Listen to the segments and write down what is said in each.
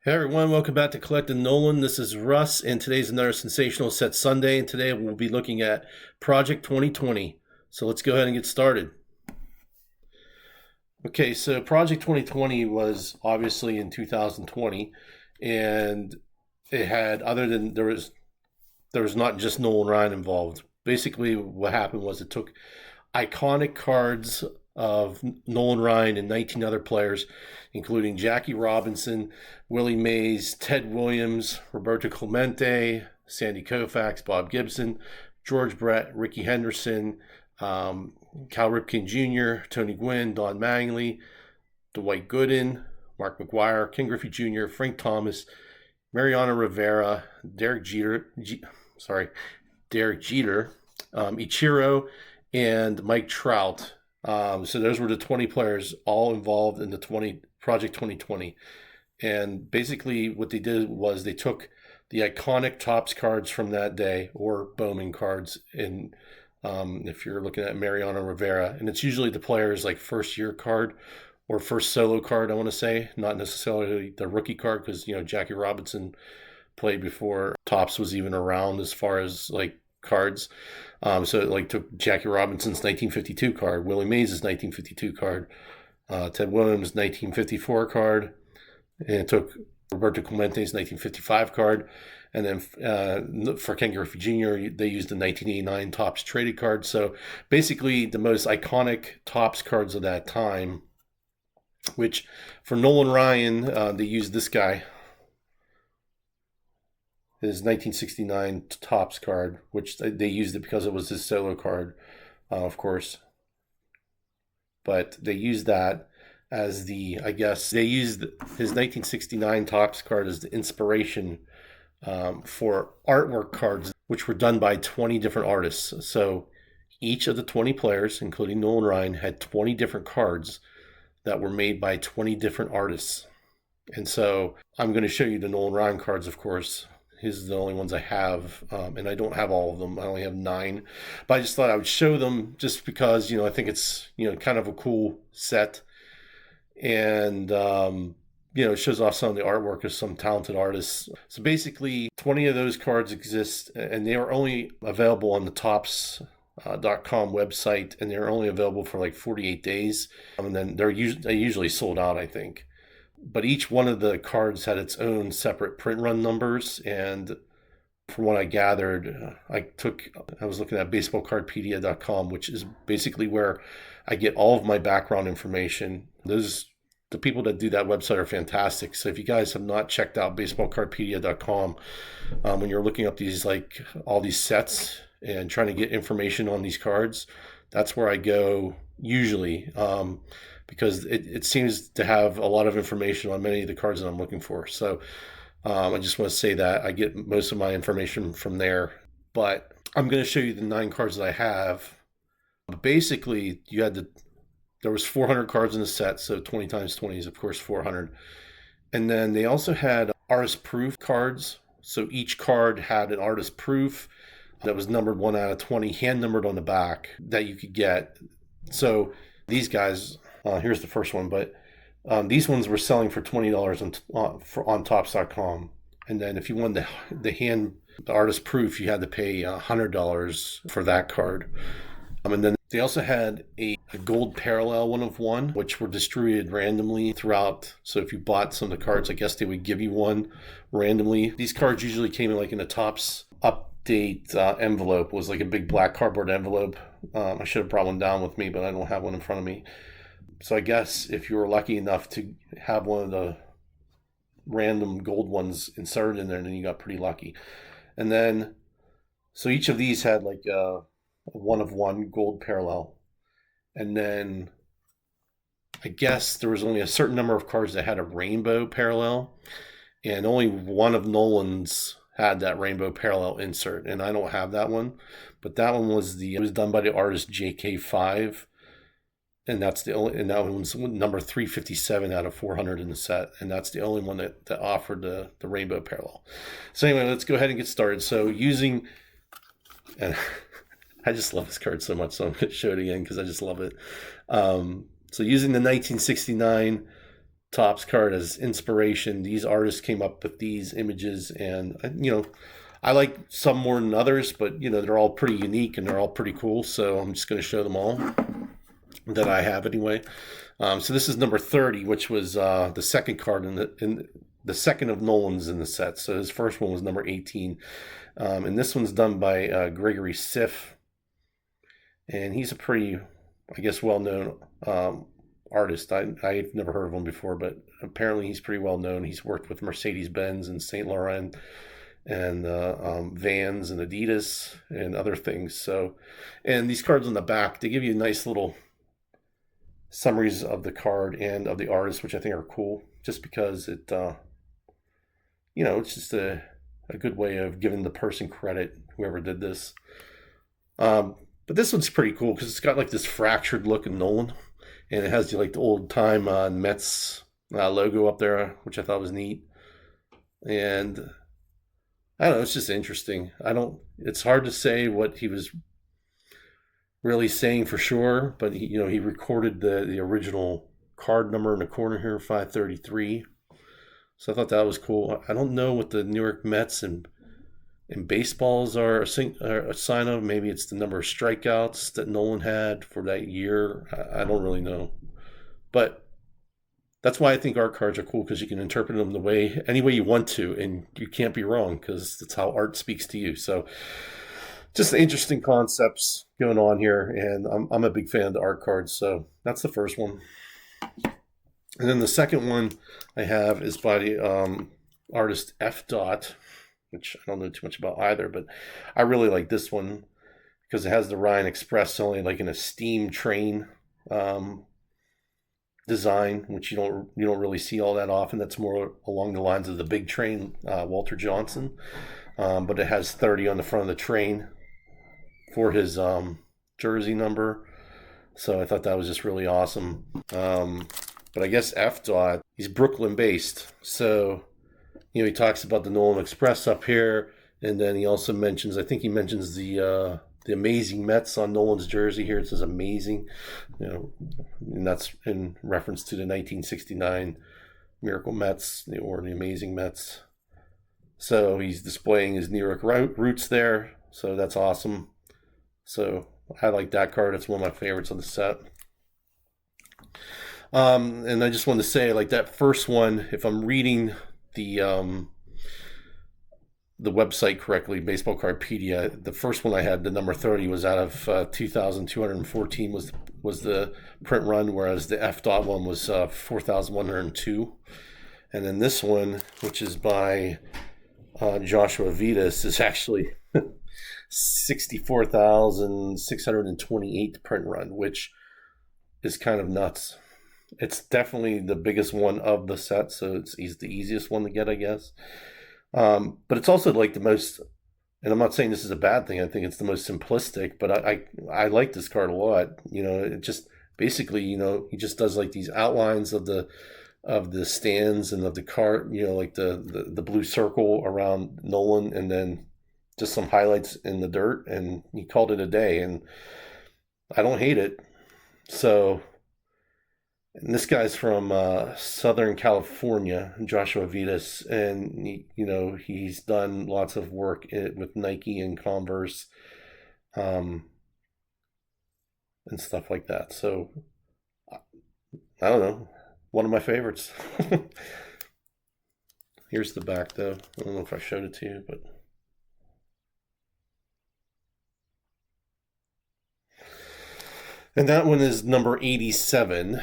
Hey everyone, welcome back to Collecting Nolan. This is Russ, and today's another Sensational Set Sunday, and today we'll be looking at Project 2020. So let's go ahead and get started. Okay, so Project 2020 was obviously in 2020, and it had, other than there was not just Nolan Ryan involved. Basically, what happened was it took iconic cards of Nolan Ryan and 19 other players, including Jackie Robinson, Willie Mays, Ted Williams, Roberto Clemente, Sandy Koufax, Bob Gibson, George Brett, Ricky Henderson, Cal Ripken Jr., Tony Gwynn, Don Mattingly, Dwight Gooden, Mark McGuire, Ken Griffey Jr., Frank Thomas, Mariano Rivera, Derek Jeter, Ichiro, and Mike Trout. So those were the 20 players all involved in the Project 2020. And basically what they did was they took the iconic Topps cards from that day, or Bowman cards, and if you're looking at Mariano Rivera, and it's usually the player's like first year card or first solo card, I want to say, not necessarily the rookie card, because Jackie Robinson played before Topps was even around as far as like cards. So it like took Jackie Robinson's 1952 card, Willie Mays' 1952 card, Ted Williams' 1954 card, and it took Roberto Clemente's 1955 card, and then for Ken Griffey Jr., they used the 1989 Topps traded card. So basically the most iconic Topps cards of that time, which for Nolan Ryan, they used this guy, his 1969 Topps card, which they used it because it was his solo card, of course. But they used that as they used his 1969 Topps card as the inspiration for artwork cards, which were done by 20 different artists. So each of the 20 players, including Nolan Ryan, had 20 different cards that were made by 20 different artists. And so I'm going to show you the Nolan Ryan cards, of course. These are the only ones I have, and I don't have all of them. I only have 9, but I just thought I would show them just because, I think it's, kind of a cool set, and, it shows off some of the artwork of some talented artists. So basically 20 of those cards exist, and they are only available on the Topps.com website, and they're only available for like 48 days. And then they usually sold out, I think. But each one of the cards had its own separate print run numbers, and from what I gathered, I was looking at baseballcardpedia.com, which is basically where I get all of my background information. The people that do that website are fantastic. So if you guys have not checked out baseballcardpedia.com, when you're looking up these, like, all these sets and trying to get information on these cards, that's where I go usually. Because it seems to have a lot of information on many of the cards that I'm looking for. So I just want to say that I get most of my information from there. But I'm going to show you the 9 cards that I have. But basically, there was 400 cards in the set, so 20 times 20 is, of course, 400. And then they also had artist proof cards. So each card had an artist proof that was numbered 1 out of 20, hand numbered on the back, that you could get. So these guys... here's the first one, but these ones were selling for $20 on Topps.com. And then if you wanted the artist proof, you had to pay $100 for that card. And then they also had a gold parallel 1 of 1, which were distributed randomly throughout. So if you bought some of the cards, I guess they would give you one randomly. These cards usually came in like in a Topps update envelope. It was like a big black cardboard envelope. I should have brought one down with me, but I don't have one in front of me. So I guess if you were lucky enough to have one of the random gold ones inserted in there, then you got pretty lucky. And then, so each of these had like a 1 of 1 gold parallel. And then I guess there was only a certain number of cards that had a rainbow parallel, and only one of Nolan's had that rainbow parallel insert. And I don't have that one, but that one was it was done by the artist JK5. And that one's number 357 out of 400 in the set. And that's the only one that offered the rainbow parallel. So anyway, let's go ahead and get started. So and I just love this card so much, so I'm going to show it again because I just love it. So using the 1969 Topps card as inspiration. These artists came up with these images, and I like some more than others, but they're all pretty unique and they're all pretty cool. So I'm just going to show them all that I have anyway. So this is number 30, which was the second card in the second of Nolan's in the set. So his first one was number 18, and this one's done by Gregory Siff, and he's a pretty, I guess, well-known artist. I've never heard of him before, but apparently he's pretty well known. He's worked with Mercedes-Benz and Saint Laurent and Vans and Adidas and other things. So, and these cards on the back, they give you nice little summaries of the card and of the artist, which I think are cool, just because it, it's just a good way of giving the person credit, whoever did this. But this one's pretty cool because it's got like this fractured look in Nolan, and it has like the old time Mets logo up there, which I thought was neat. And I don't know, it's just interesting. It's hard to say what he was really saying for sure, but he recorded the original card number in the corner here, 533. So I thought that was cool. I don't know what the New York Mets and baseballs are a sign of. Maybe it's the number of strikeouts that Nolan had for that year. I don't really know, but that's why I think art cards are cool, because you can interpret them any way you want to, and you can't be wrong because that's how art speaks to you. So just interesting concepts going on here, and I'm a big fan of the art cards. So that's the first one. And then the second one I have is by the artist F. Dot, which I don't know too much about either, but I really like this one because it has the Ryan Express only like in a steam train design, which you don't really see all that often. That's more along the lines of the big train, Walter Johnson. But it has 30 on the front of the train for his jersey number. So I thought that was just really awesome. But I guess F. Dot, he's Brooklyn based. So, he talks about the Nolan Express up here. And then he also mentions, I think he mentions the amazing Mets on Nolan's jersey here. It says amazing, and that's in reference to the 1969 Miracle Mets or the Amazing Mets. So he's displaying his New York roots there. So that's awesome. So I like that card. It's one of my favorites on the set. And I just wanted to say, like that first one, if I'm reading the website correctly, Baseball Cardpedia, the first one I had, the number 30, was out of 2,214 was the print run, whereas the F. Dot one was 4,102. And then this one, which is by Joshua Vitas, is actually 64,628 print run, which is kind of nuts. It's definitely the biggest one of the set, so it's the easiest one to get, I guess. But it's also like the most, and I'm not saying this is a bad thing, I think it's the most simplistic, but I like this card a lot. It just basically, he just does like these outlines of the stands and of the card, like the blue circle around Nolan, and then just some highlights in the dirt, and he called it a day, and I don't hate it. So, and this guy's from Southern California, Joshua Vitas, and he's done lots of work with Nike and Converse, and stuff like that. So I don't know, one of my favorites. Here's the back, though. I don't know if I showed it to you, but and that one is number 87.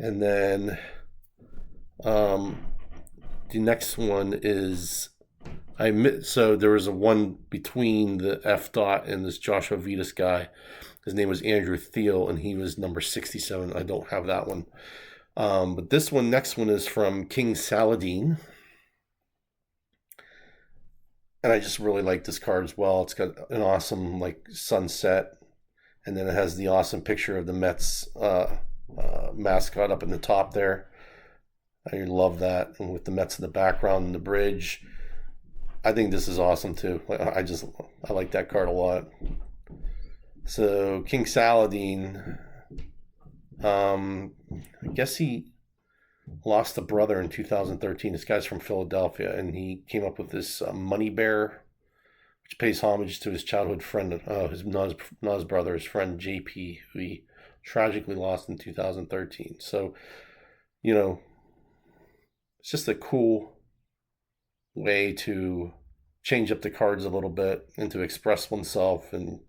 And then the next one is, so there was a one between the F. Dot and this Joshua Vitas guy. His name was Andrew Thiel, and he was number 67. I don't have that one. But this one, next one, is from King Saladin. And I just really like this card as well. It's got an awesome like sunset. And then it has the awesome picture of the Mets mascot up in the top there. I love that. And with the Mets in the background and the bridge. I think this is awesome too. I like that card a lot. So King Saladin, I guess he lost a brother in 2013. This guy's from Philadelphia, and he came up with this Money Bear, which pays homage to his childhood friend, his Nas brother, his friend JP, who he tragically lost in 2013. So, you know, it's just a cool way to change up the cards a little bit and to express oneself. And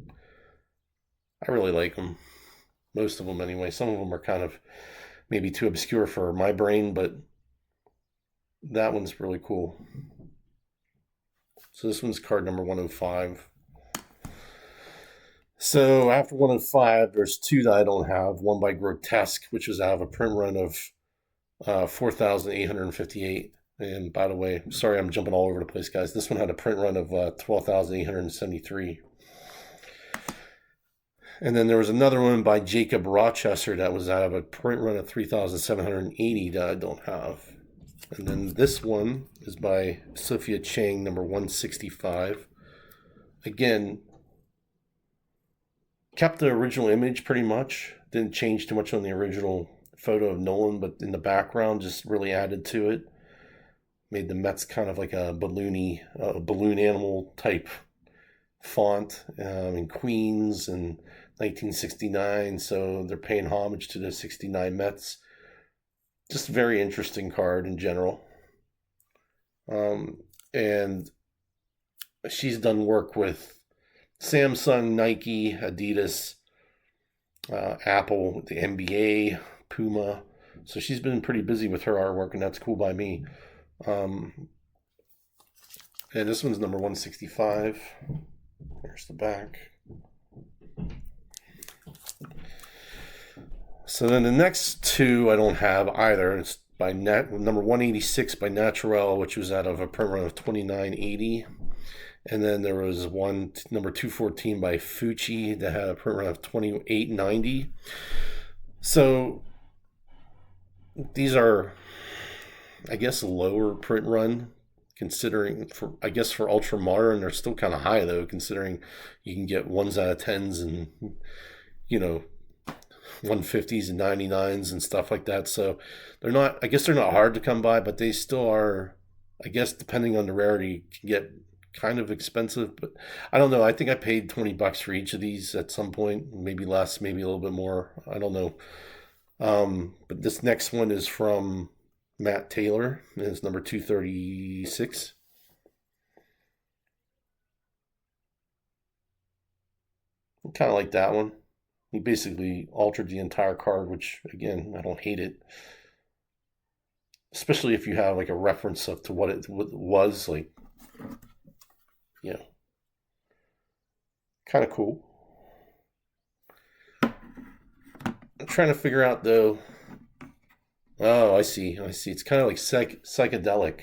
I really like them. Most of them, anyway. Some of them are kind of maybe too obscure for my brain, but that one's really cool. So this one's card number 105. So after 105, there's two that I don't have. One by Grotesque, which was out of a print run of 4,858. And by the way, sorry I'm jumping all over the place, guys. This one had a print run of 12,873. And then there was another one by Jacob Rochester that was out of a print run of 3,780 that I don't have. And then this one is by Sophia Chang, number 165. Again, kept the original image pretty much. Didn't change too much on the original photo of Nolan, but in the background just really added to it. Made the Mets kind of like a balloon animal type font in Queens and 1969. So they're paying homage to the 69 Mets. Just a very interesting card in general. And she's done work with Samsung, Nike, Adidas, Apple, the NBA, Puma. So she's been pretty busy with her artwork, and that's cool by me. And this one's number 165. There's the back. So then the next two I don't have either. It's by number 186 by Naturel, which was out of a print run of 2980. And then there was one, number 214 by Fucci, that had a print run of 2890. So these are, I guess, lower print run, considering for ultra modern. They're still kind of high though, considering you can get 1s out of 10s and 150s and 99s and stuff like that. So they're not, I guess they're not hard to come by, but they still are, I guess, depending on the rarity, can get kind of expensive. But I don't know. I think I paid $20 for each of these at some point, maybe less, maybe a little bit more. I don't know. But this next one is from Matt Taylor. It's number 236. I kind of like that one. He basically altered the entire card, which, again, I don't hate it. Especially if you have like a reference to what it was, like, kind of cool. I'm trying to figure out, though. Oh, I see. It's kind of like psychedelic.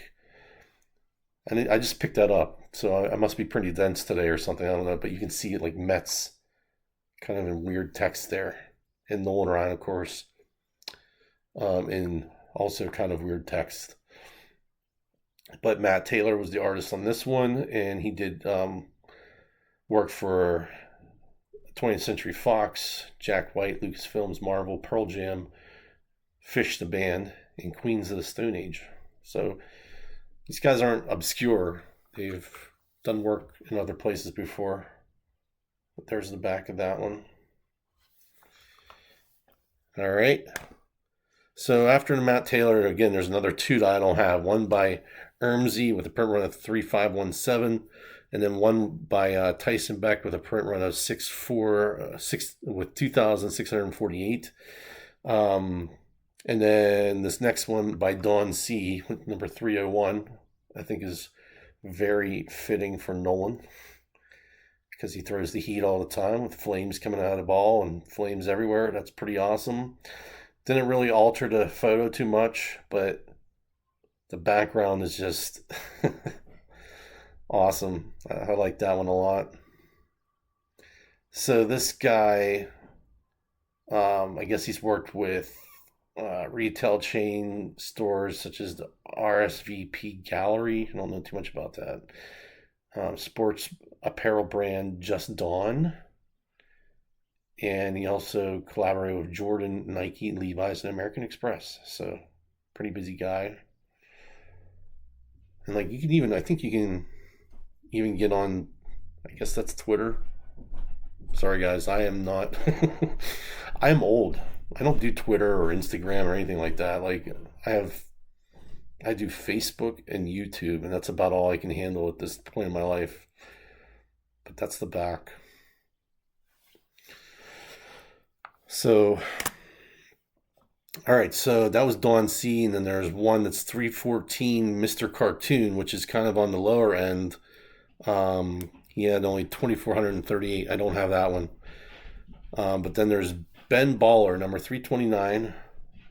And I just picked that up. So I must be pretty dense today or something. I don't know. But you can see it like Mets, kind of in weird text there. And Nolan Ryan, of course, in also kind of weird text. But Matt Taylor was the artist on this one. And he did work for 20th Century Fox, Jack White, Lucasfilms, Marvel, Pearl Jam, Fish the Band, and Queens of the Stone Age. So these guys aren't obscure. They've done work in other places before. But there's the back of that one. All right. So after the Matt Taylor, again, there's another two that I don't have. One by Ermsey with a print run of 3517. And then one by Tyson Beck with a print run of 6 with 2,648. And then this next one by Dawn C, number 301, I think is very fitting for Nolan, because he throws the heat all the time with flames coming out of the ball and flames everywhere. That's pretty awesome. Didn't really alter the photo too much, but the background is just awesome. I like that one a lot. So this guy, I guess he's worked with retail chain stores such as the RSVP Gallery. I don't know too much about that. Sports apparel brand Just Dawn. And he also collaborated with Jordan, Nike, Levi's, and American Express. So Pretty busy guy. And like you can even, I think you can even get on, I guess that's Twitter. Sorry guys, I am not, I am old. I don't do Twitter or Instagram or anything like that. Like I do Facebook and YouTube, and that's about all I can handle at this point in my life. But that's the back. So, all right, so that was Dawn C, and then there's one that's 314 Mr. Cartoon, which is kind of on the lower end. He had only 2,438. I don't have that one. But then there's Ben Baller, number 329,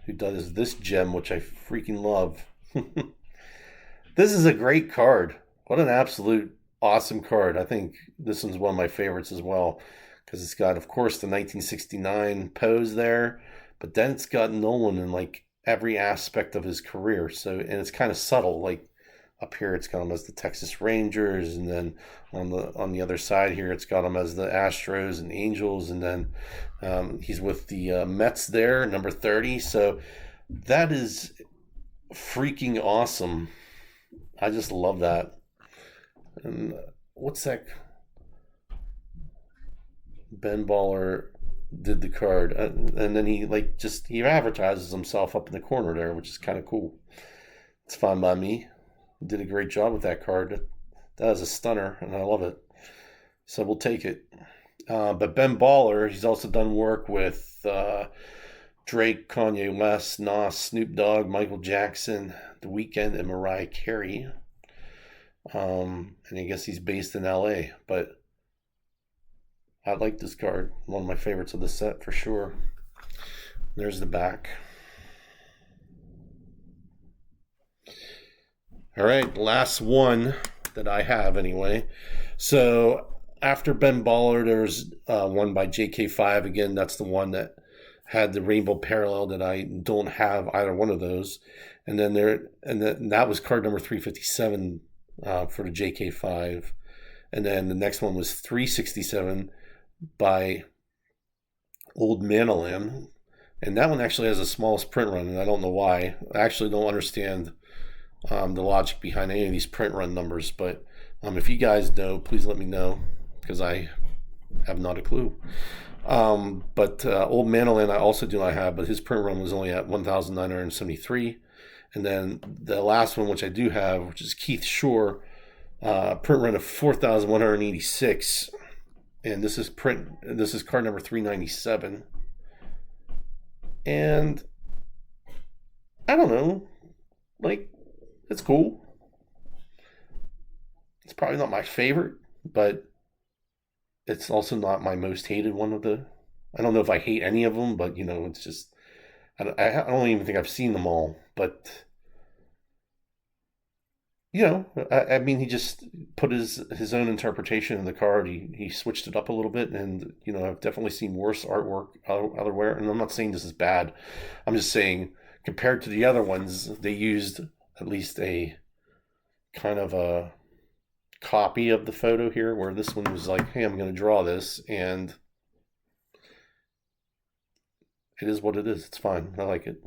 who does this gem, which I freaking love. This is a great card. What an absolute awesome card. I think this one's one of my favorites as well, because it's got, of course, the 1969 pose there, but then it's got Nolan in like every aspect of his career. So, and it's kind of subtle. Like up here, it's got him as the Texas Rangers, and then on the other side here, it's got him as the Astros and Angels, and then he's with the Mets there, number 30. So that is freaking awesome. I just love that. And what's that? Ben Baller did the card, and then he he advertises himself up in the corner there, which is kind of cool. It's fine by me. He did a great job with that card. That is a stunner, and I love it. So we'll take it. But Ben Baller, he's also done work with Drake, Kanye West, Nas, Snoop Dogg, Michael Jackson, The Weeknd, and Mariah Carey. And I guess he's based in LA, but I like this card. One of my favorites of the set for sure. There's the back. All right, last one that I have anyway. So after Ben Baller, there's one by JK5. Again, that's the one that had the rainbow parallel that I don't have either one of those. And then that was card number 357 for the JK5. And then the next one was 367 by Old Manolan. And that one actually has the smallest print run, and I don't know why. I actually don't understand the logic behind any of these print run numbers, but if you guys know, please let me know, because I have not a clue. But Old Manolan I also do not have, but his print run was only at 1,973. And then the last one, which I do have, which is Keith Shore, print run of 4,186. And this is card number 397. And I don't know, like, it's cool. It's probably not my favorite, but it's also not my most hated one of the. I don't know if I hate any of them, but it's just I don't even think I've seen them all. But I mean, he just put his own interpretation in the card. He switched it up a little bit, and I've definitely seen worse artwork elsewhere. And I'm not saying this is bad. I'm just saying compared to the other ones, they used at least a kind of a copy of the photo here, where this one was like, hey, I'm going to draw this, and it is what it is. It's fine. I like it.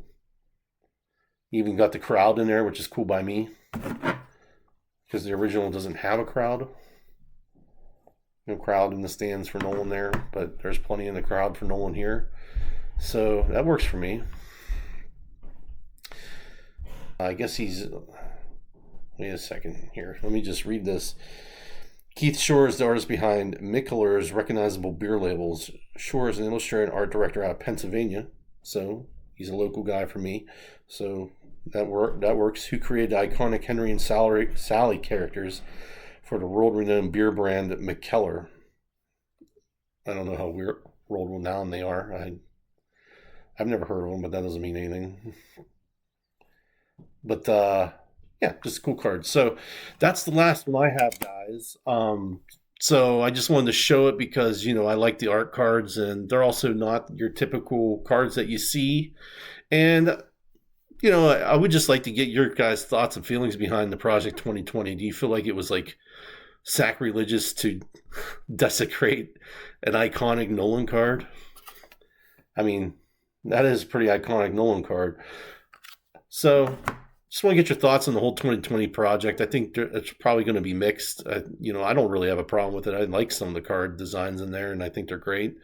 Even got the crowd in there, which is cool by me, because the original doesn't have a crowd. No crowd in the stands for Nolan there, but there's plenty in the crowd for Nolan here. So that works for me. I guess he's... Wait a second here. Let me just read this. Keith Shore is the artist behind Mikkeller's recognizable beer labels. Shore is an illustrator and art director out of Pennsylvania, so he's a local guy for me. So that works. Who created the iconic Henry and Sally characters for the world-renowned beer brand Mikkeller. I don't know how world-renowned they are. I've never heard of them, but that doesn't mean anything. But yeah, just a cool card. So that's the last one I have, guys. So I just wanted to show it because, I like the art cards, and they're also not your typical cards that you see. And, I would just like to get your guys' thoughts and feelings behind the Project 2020. Do you feel like it was like sacrilegious to desecrate an iconic Nolan card? I mean, that is a pretty iconic Nolan card. So, just want to get your thoughts on the whole 2020 project. I think it's probably going to be mixed. I don't really have a problem with it. I like some of the card designs in there, and I think they're great.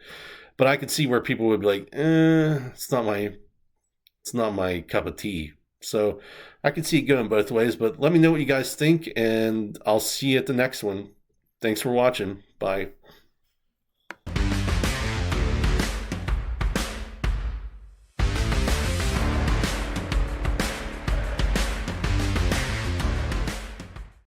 But I could see where people would be like, it's not my cup of tea. So I can see it going both ways. But let me know what you guys think, and I'll see you at the next one. Thanks for watching. Bye.